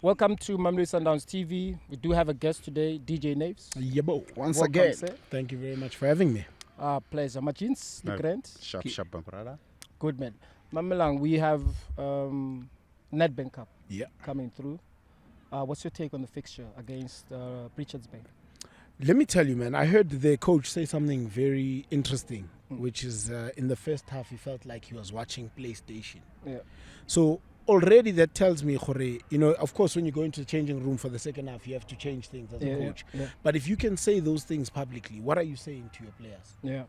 Welcome to 𝙏𝙚𝙮𝙮 Sundowns TV. We do have a guest today, DJ Naves. Yebo, once Welcome, again. sir. Thank you very much for having me. Pleasure. Machins, the grant. Sharp, brother. Good man. Mamelang, we have Nedbank Cup coming through. What's your take on the fixture against Richards Bay? Let me tell you, man, I heard the coach say something very interesting, which is in the first half, he felt like he was watching PlayStation. Yeah. So already that tells me, you know, of course, when you go into the changing room for the second half, you have to change things as a coach. Yeah. But if you can say those things publicly, what are you saying to your players? Yeah.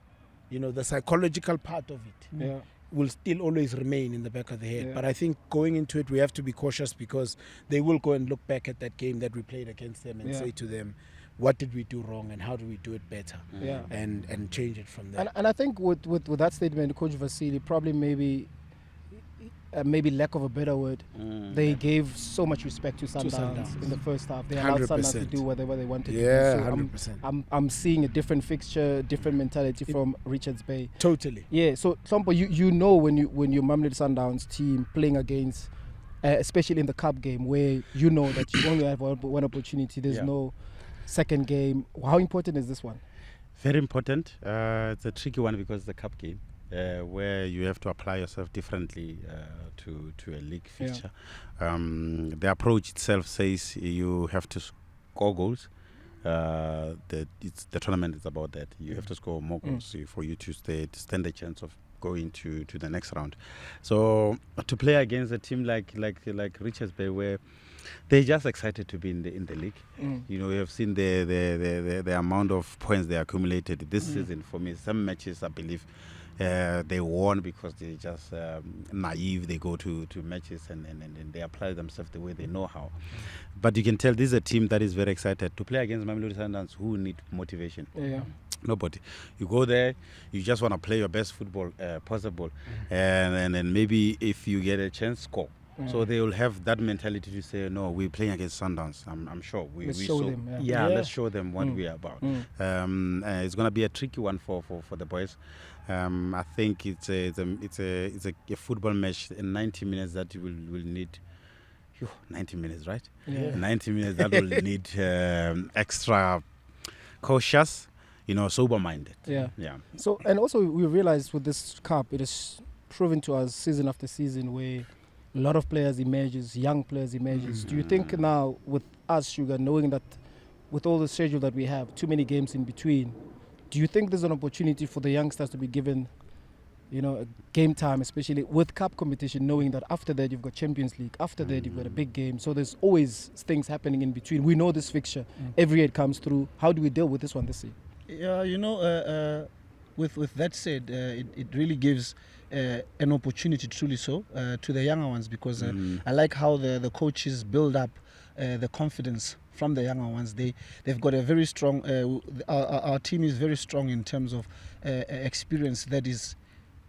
You know, the psychological part of it will still always remain in the back of the head. Yeah. But I think going into it, we have to be cautious because they will go and look back at that game that we played against them and say to them, what did we do wrong and how do we do it better? Yeah. And change it from there. And I think with that statement, Coach Vasily, probably maybe lack of a better word, they gave so much respect to Sundowns in the first half. They allowed Sundowns to do whatever they wanted to do. So 100%. I'm seeing a different fixture, different mentality from Richards Bay. Totally. Yeah. So, Sampo, you know when you 𝙏𝙮𝙮𝙮 Sundowns team playing against, especially in the cup game where you know that you only have one opportunity. There's no second game. How important is this one? Very important. It's a tricky one because it's a cup game. Where you have to apply yourself differently to a league fixture. The approach itself says you have to score goals. The tournament is about that. You have to score more goals for you to stand a chance of going to the next round. So to play against a team like Richards Bay, where they're just excited to be in the league. You know, you have seen the amount of points they accumulated this season. For me, some matches I believe they won because they're just naive. They go to matches and they apply themselves the way they know how. But you can tell this is a team that is very excited to play against 𝙏𝙮𝙮𝙮 Sundowns, who need motivation. Nobody. You go there, you just want to play your best football possible, and then maybe if you get a chance, score. So they will have that mentality to say, no, we're playing against Sundowns. I'm sure. Let's show them what we are about. It's going to be a tricky one for the boys. I think it's a football match in 90 minutes that you will need. 90 minutes, right? 90 minutes that will need extra cautious, sober-minded. Yeah. So, and also we realize with this cup, it is proven to us season after season where a lot of players emerges, young players emerges. Do you think now with us, Shuga, knowing that with all the schedule that we have, too many games in between, do you think there's an opportunity for the youngsters to be given, a game time, especially with cup competition, knowing that after that you've got Champions League, after that you've got a big game, so there's always things happening in between. We know this fixture, every year it comes through. How do we deal with this one this year? Yeah, with that said, it really gives an opportunity truly so to the younger ones because I like how the coaches build up the confidence from the younger ones. They've got a very strong, our team is very strong in terms of experience that is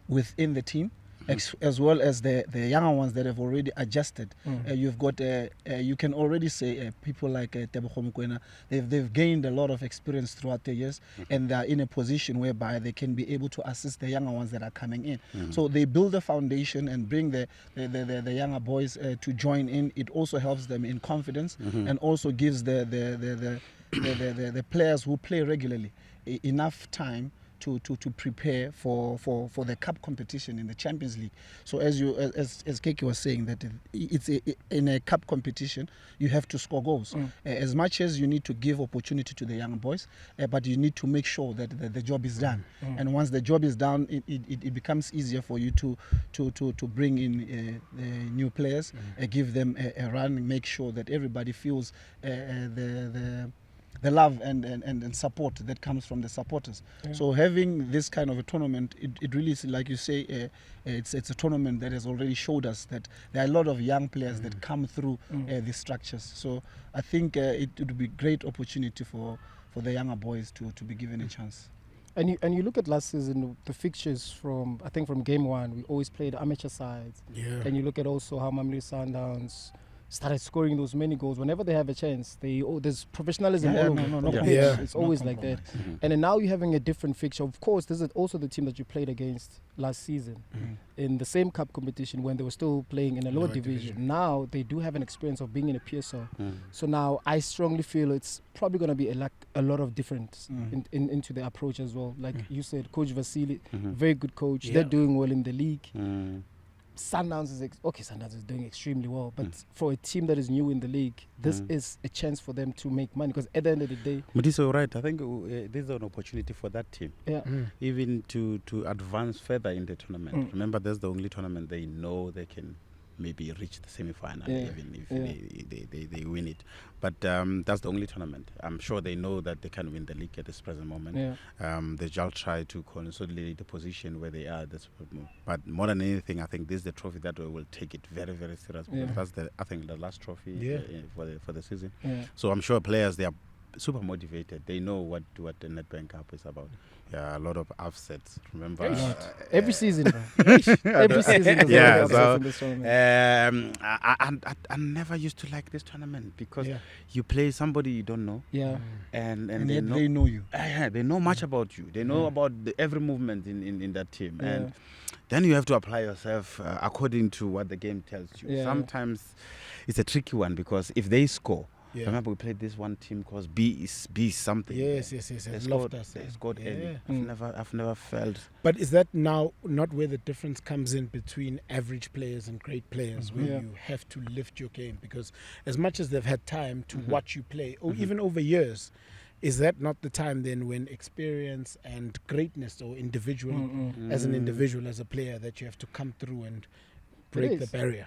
within the team, as well as the younger ones that have already adjusted. You've got, you can already say people like 𝙏𝙚𝙮𝙮𝙮, they've gained a lot of experience throughout the years and they're in a position whereby they can be able to assist the younger ones that are coming in. So they build a foundation and bring the younger boys to join in. It also helps them in confidence and also gives the players who play regularly enough time to prepare for the cup competition in the Champions League. So as Keke was saying, that in a cup competition you have to score goals. As much as you need to give opportunity to the young boys, but you need to make sure that the job is done. And once the job is done, it becomes easier for you to bring in new players, give them a run, make sure that everybody feels the love and support that comes from the supporters. So having this kind of a tournament, it really is, like you say, it's a tournament that has already showed us that there are a lot of young players that come through these structures. So I think it would be a great opportunity for the younger boys to be given a chance. And you look at last season, the fixtures from game one, we always played amateur sides. And you look at also how 𝙏𝙮𝙮𝙮 Sundowns started scoring those many goals. Whenever they have a chance, there's professionalism all over. no the pitch. compromise. It's always like that. And then now you're having a different fixture. Of course, this is also the team that you played against last season in the same cup competition when they were still playing in a lower division. Now they do have an experience of being in a PSL. So now I strongly feel it's probably going to be a lot of difference into the approach as well. Like you said, Coach Vasily, very good coach. They're doing well in the league. Sundowns Sundowns is doing extremely well, but for a team that is new in the league, this is a chance for them to make money, because at the end of the day, Mutiso, you're right. I think this is an opportunity for that team, even to advance further in the tournament. Remember, that's the only tournament they know they can maybe reach the semi-final, even if they win it. But that's the only tournament. I'm sure they know that they can win the league at this present moment. They shall try to consolidate the position where they are. But more than anything, I think this is the trophy that will take it very, very serious. Because that's I think the last trophy for the season. So I'm sure players, they are super motivated. They know what the Nedbank Cup is about. Yeah, a lot of upsets. Remember, every season, every season. There's a lot of upsets in this tournament. I never used to like this tournament because you play somebody you don't know. And yet they know you. They know much about you. They know about every movement in that team. And then you have to apply yourself according to what the game tells you. Sometimes it's a tricky one, because if they score, remember we played this one team called B something. Yes. They scored early. I've never felt. But is that now not where the difference comes in between average players and great players, where you have to lift your game? Because as much as they've had time to watch you play, or even over years, is that not the time then when experience and greatness, or individual, as an individual, as a player, that you have to come through and break the barrier?